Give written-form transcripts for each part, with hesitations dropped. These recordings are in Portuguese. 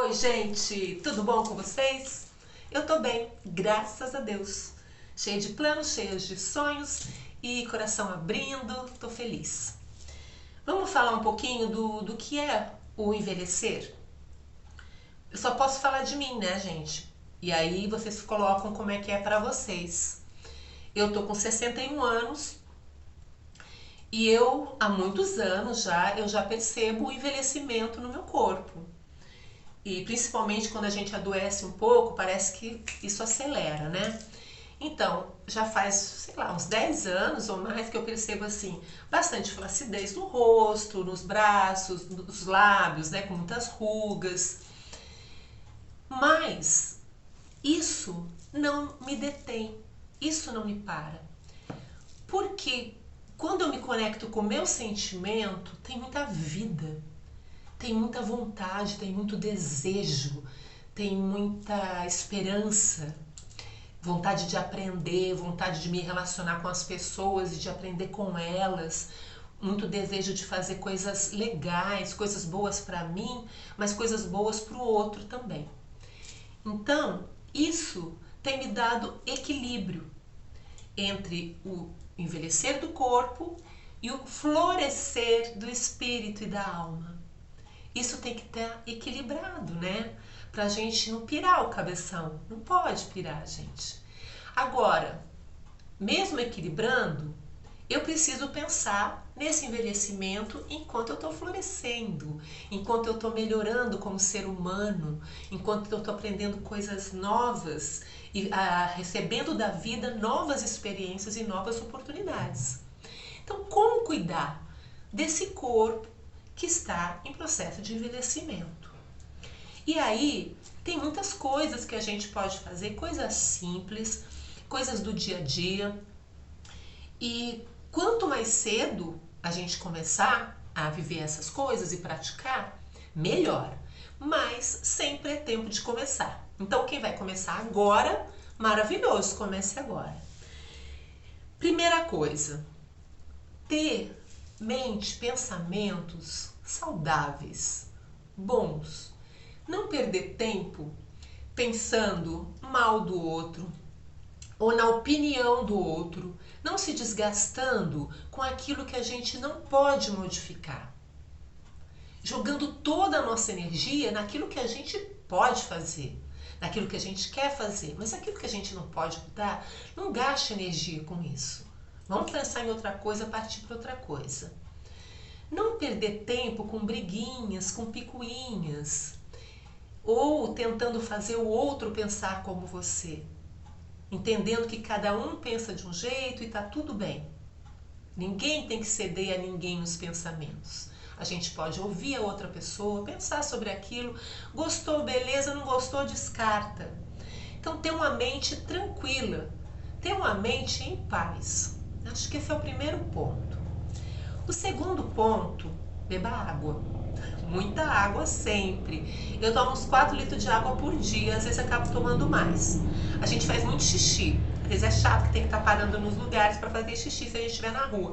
Oi, gente, tudo bom com vocês? Eu tô bem, graças a Deus. Cheia de planos, cheia de sonhos e coração abrindo, tô feliz. Vamos falar um pouquinho do que é o envelhecer? Eu só posso falar de mim, né, gente? E aí vocês colocam como é que é pra vocês. Eu tô com 61 anos e há muitos anos eu já percebo o envelhecimento no meu corpo. E principalmente quando a gente adoece um pouco, parece que isso acelera, né? Então, já faz, sei lá, uns 10 anos ou mais que eu percebo assim, bastante flacidez no rosto, nos braços, nos lábios, né, com muitas rugas. Mas isso não me detém, isso não me para. Porque quando eu me conecto com o meu sentimento, tem muita vida. Tem muita vontade, tem muito desejo, tem muita esperança, vontade de aprender, vontade de me relacionar com as pessoas e de aprender com elas, muito desejo de fazer coisas legais, coisas boas para mim, mas coisas boas para o outro também. Então, isso tem me dado equilíbrio entre o envelhecer do corpo e o florescer do espírito e da alma. Isso tem que estar equilibrado, né? Pra gente não pirar o cabeção. Não pode pirar, gente. Agora, mesmo equilibrando, eu preciso pensar nesse envelhecimento enquanto eu estou florescendo, enquanto eu estou melhorando como ser humano, enquanto eu estou aprendendo coisas novas e recebendo da vida novas experiências e novas oportunidades. Então, como cuidar desse corpo que está em processo de envelhecimento? E aí, tem muitas coisas que a gente pode fazer, coisas simples, coisas do dia a dia. E quanto mais cedo a gente começar a viver essas coisas e praticar, melhor. Mas sempre é tempo de começar. Então, quem vai começar agora, maravilhoso, comece agora. Primeira coisa, ter mente, pensamentos saudáveis, bons. Não perder tempo pensando mal do outro ou na opinião do outro, não se desgastando com aquilo que a gente não pode modificar. Jogando toda a nossa energia naquilo que a gente pode fazer, naquilo que a gente quer fazer, mas aquilo que a gente não pode mudar, não gaste energia com isso. Vamos pensar em outra coisa, partir para outra coisa. Não perder tempo com briguinhas, com picuinhas, ou tentando fazer o outro pensar como você, entendendo que cada um pensa de um jeito e tá tudo bem. Ninguém tem que ceder a ninguém nos pensamentos. A gente pode ouvir a outra pessoa, pensar sobre aquilo, gostou, beleza, não gostou, descarta. Então, ter uma mente tranquila, ter uma mente em paz. Acho que esse é o primeiro ponto. O segundo ponto, beba água. Muita água sempre. Eu tomo uns 4 litros de água por dia, às vezes acabo tomando mais. A gente faz muito xixi. Às vezes é chato que tem que estar parando nos lugares para fazer xixi se a gente estiver na rua.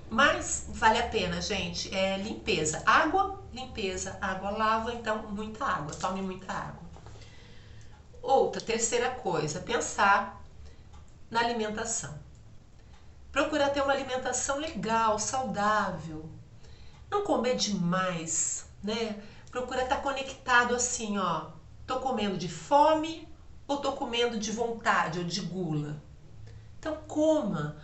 Mas vale a pena, gente. É limpeza. Água, limpeza. Água lava, então muita água. Tome muita água. Outra, terceira coisa, pensar na alimentação. Procurar ter uma alimentação legal, saudável. Não comer demais, né? Procura estar conectado assim, ó. Tô comendo de fome ou tô comendo de vontade ou de gula? Então coma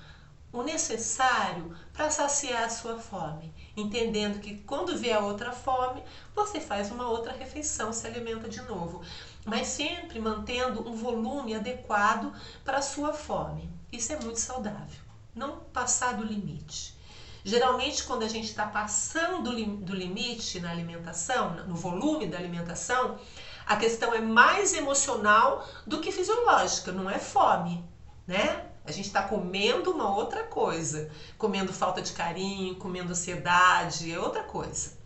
o necessário para saciar a sua fome, entendendo que quando vier outra fome, você faz uma outra refeição, se alimenta de novo, mas sempre mantendo um volume adequado para a sua fome. Isso é muito saudável. Não passar do limite. Geralmente, quando a gente está passando do limite na alimentação, no volume da alimentação, a questão é mais emocional do que fisiológica, não é fome, né? A gente está comendo uma outra coisa, comendo falta de carinho, comendo ansiedade, é outra coisa.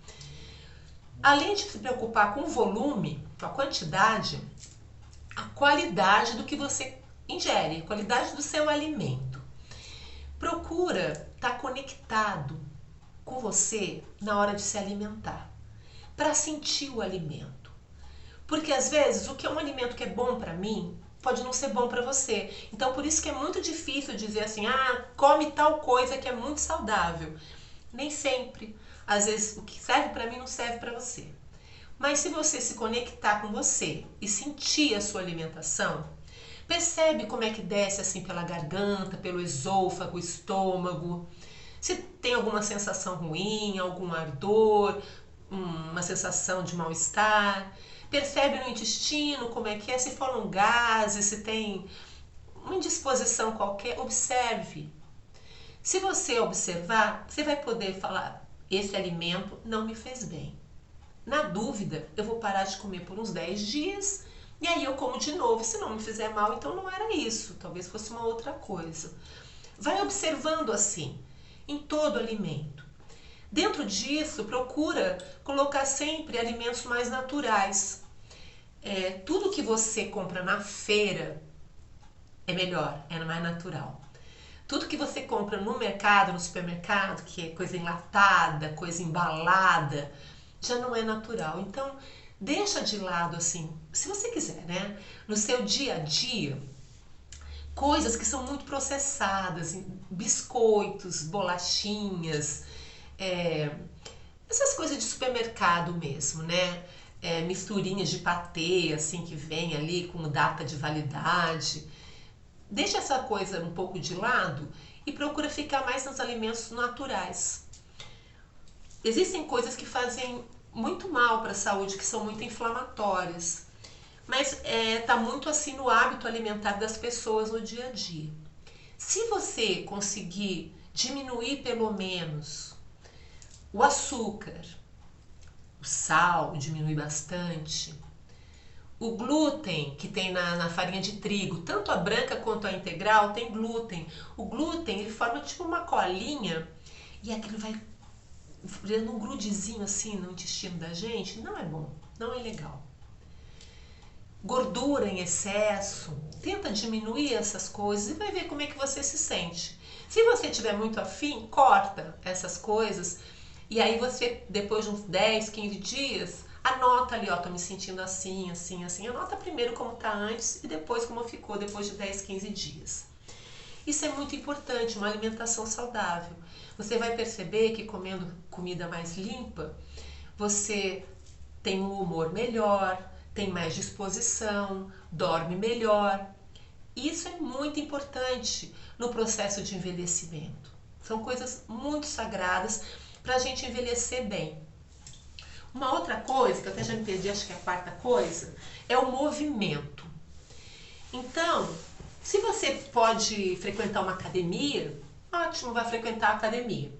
Além de se preocupar com o volume, com a quantidade, a qualidade do que você ingere, a qualidade do seu alimento. Procura estar conectado com você na hora de se alimentar, para sentir o alimento. Porque às vezes o que é um alimento que é bom para mim pode não ser bom para você. Então por isso que é muito difícil dizer assim, ah, come tal coisa que é muito saudável. Nem sempre. Às vezes o que serve para mim não serve para você. Mas se você se conectar com você e sentir a sua alimentação, percebe como é que desce assim pela garganta, pelo esôfago, estômago. Se tem alguma sensação ruim, algum ardor, uma sensação de mal-estar. Percebe no intestino como é que é, se falam gases, se tem uma indisposição qualquer, observe. Se você observar, você vai poder falar, esse alimento não me fez bem. Na dúvida, eu vou parar de comer por uns 10 dias e aí eu como de novo. Se não me fizer mal, então não era isso, talvez fosse uma outra coisa. Vai observando assim, em todo alimento. Dentro disso, procura colocar sempre alimentos mais naturais. Tudo que você compra na feira é melhor, é mais natural. Tudo que você compra no mercado, no supermercado, que é coisa enlatada, coisa embalada, já não é natural. Então, deixa de lado assim, se você quiser, né? No seu dia a dia, coisas que são muito processadas, biscoitos, bolachinhas, essas coisas de supermercado mesmo, né? Misturinhas de patê, assim, que vem ali com data de validade. Deixa essa coisa um pouco de lado e procura ficar mais nos alimentos naturais. Existem coisas que fazem muito mal para a saúde, que são muito inflamatórias, mas está muito assim no hábito alimentar das pessoas no dia a dia. Se você conseguir diminuir pelo menos o açúcar, o sal diminui bastante, o glúten que tem na farinha de trigo, tanto a branca quanto a integral tem glúten. O glúten ele forma tipo uma colinha e aquilo vai virando um grudezinho assim no intestino da gente. Não é bom, não é legal. Gordura em excesso, tenta diminuir essas coisas e vai ver como é que você se sente. Se você tiver muito afim, corta essas coisas e aí você, depois de uns 10, 15 dias, anota ali, ó, tô me sentindo assim, assim, assim. Anota primeiro como tá antes e depois como ficou depois de 10, 15 dias. Isso é muito importante, uma alimentação saudável. Você vai perceber que comendo comida mais limpa, você tem um humor melhor, tem mais disposição, dorme melhor. Isso é muito importante no processo de envelhecimento. São coisas muito sagradas para a gente envelhecer bem. Uma outra coisa, que eu até já me perdi, acho que é a quarta coisa, é o movimento. Então, se você pode frequentar uma academia, ótimo, vai frequentar a academia.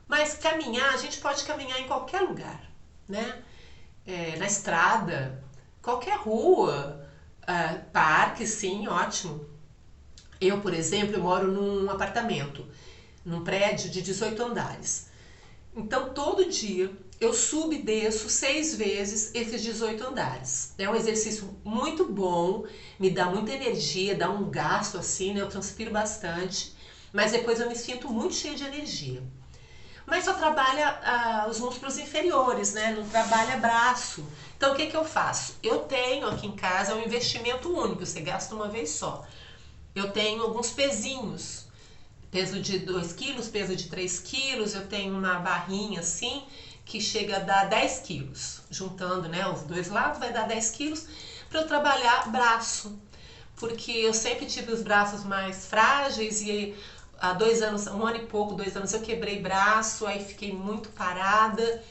Mas caminhar, a gente pode caminhar em qualquer lugar, né? Na estrada, qualquer rua, parque, sim, ótimo. Eu, por exemplo, eu moro num apartamento, num prédio de 18 andares. Então, todo dia eu subo e desço 6 vezes esses 18 andares. É um exercício muito bom, me dá muita energia, dá um gasto assim, né? Eu transpiro bastante, mas depois eu me sinto muito cheia de energia. Mas só trabalha os músculos inferiores, né? Não trabalha braço. Então, o que que eu faço? Eu tenho aqui em casa um investimento único, você gasta uma vez só. Eu tenho alguns pezinhos, peso de 2 quilos, peso de 3 quilos, eu tenho uma barrinha assim, que chega a dar 10 quilos. Juntando, né, os dois lados vai dar 10 quilos para eu trabalhar braço. Porque eu sempre tive os braços mais frágeis e há 2 anos, 1 ano e pouco, 2 anos eu quebrei braço, aí fiquei muito parada.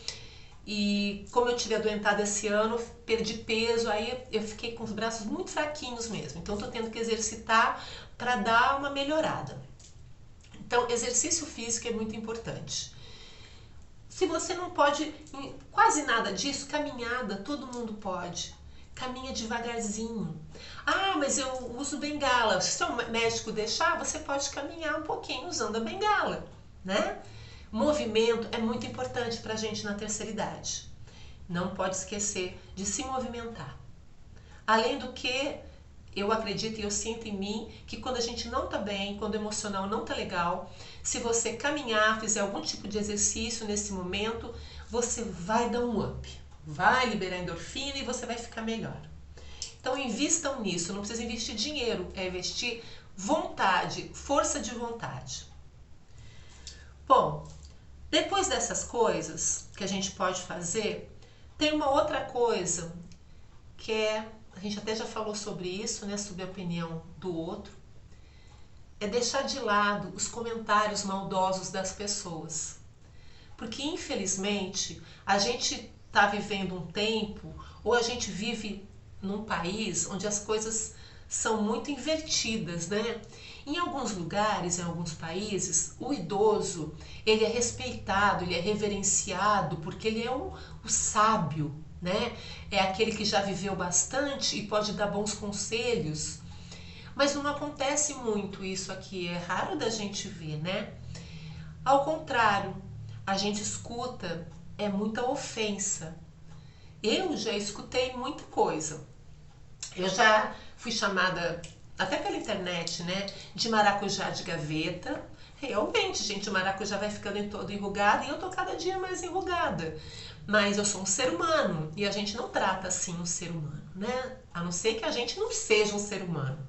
E como eu tive adoentado esse ano, perdi peso, aí eu fiquei com os braços muito fraquinhos mesmo. Então estou tendo que exercitar para dar uma melhorada. Então, exercício físico é muito importante. Se você não pode quase nada disso, caminhada, todo mundo pode. Caminha devagarzinho. Ah, mas eu uso bengala. Se seu médico deixar, você pode caminhar um pouquinho usando a bengala, né? Movimento é muito importante para a gente na terceira idade. Não pode esquecer de se movimentar. Além do que, eu acredito e eu sinto em mim que quando a gente não tá bem, quando o emocional não tá legal, se você caminhar, fizer algum tipo de exercício nesse momento, você vai dar um up. vai liberar endorfina e você vai ficar melhor. Então invistam nisso, não precisa investir dinheiro, é investir vontade, força de vontade. Bom, depois dessas coisas que a gente pode fazer, tem uma outra coisa que é, a gente até já falou sobre isso, né, sobre a opinião do outro, é deixar de lado os comentários maldosos das pessoas. Porque infelizmente a gente está vivendo um tempo, ou a gente vive num país onde as coisas são muito invertidas, né? Em alguns lugares, em alguns países, o idoso, ele é respeitado, ele é reverenciado, porque ele é o sábio, né? É aquele que já viveu bastante e pode dar bons conselhos. Mas não acontece muito isso aqui, é raro da gente ver, né? Ao contrário, a gente escuta muita ofensa. Eu já escutei muita coisa. Eu já fui chamada, até pela internet, né, de maracujá de gaveta. Realmente, gente, o maracujá vai ficando todo enrugado e eu tô cada dia mais enrugada. Mas eu sou um ser humano e a gente não trata assim um ser humano, né? A não ser que a gente não seja um ser humano.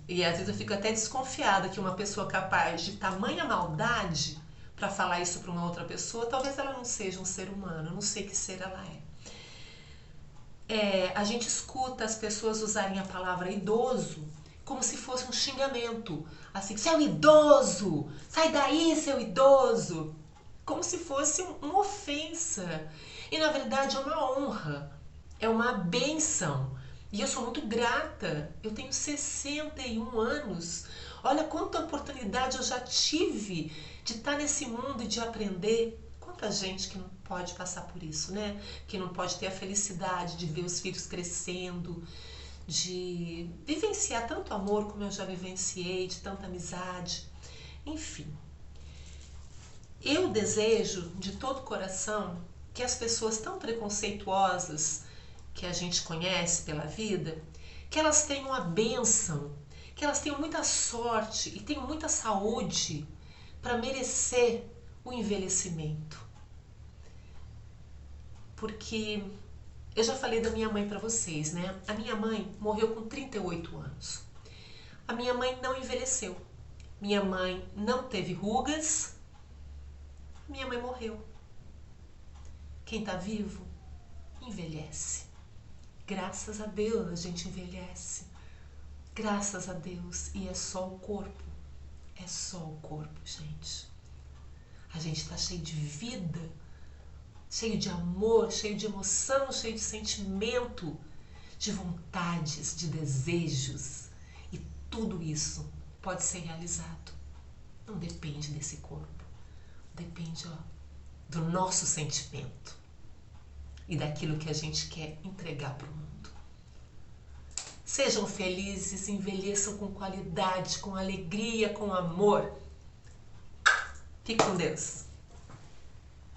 E às vezes eu fico até desconfiada que uma pessoa capaz de tamanha maldade para falar isso para uma outra pessoa, talvez ela não seja um ser humano, eu não sei que ser ela é. A gente escuta as pessoas usarem a palavra idoso como se fosse um xingamento. Assim, seu idoso, sai daí, seu idoso. Como se fosse uma ofensa. E na verdade é uma honra, é uma bênção. E eu sou muito grata. Eu tenho 61 anos. Olha quanta oportunidade eu já tive de estar nesse mundo e de aprender. Quanta gente que não pode passar por isso, né? Que não pode ter a felicidade de ver os filhos crescendo, de vivenciar tanto amor como eu já vivenciei, de tanta amizade. Enfim, eu desejo de todo o coração que as pessoas tão preconceituosas que a gente conhece pela vida, que elas tenham a bênção, que elas tenham muita sorte e tenham muita saúde para merecer o envelhecimento. Porque eu já falei da minha mãe para vocês, né? A minha mãe morreu com 38 anos. A minha mãe não envelheceu. Minha mãe não teve rugas. Minha mãe morreu. Quem tá vivo, envelhece. Graças a Deus a gente envelhece. Graças a Deus. E é só o corpo. É só o corpo, gente. A gente tá cheio de vida, cheio de amor, cheio de emoção, cheio de sentimento, de vontades, de desejos. E tudo isso pode ser realizado. Não depende desse corpo. Depende, do nosso sentimento e daquilo que a gente quer entregar para o mundo. Sejam felizes, envelheçam com qualidade, com alegria, com amor. Fique com Deus.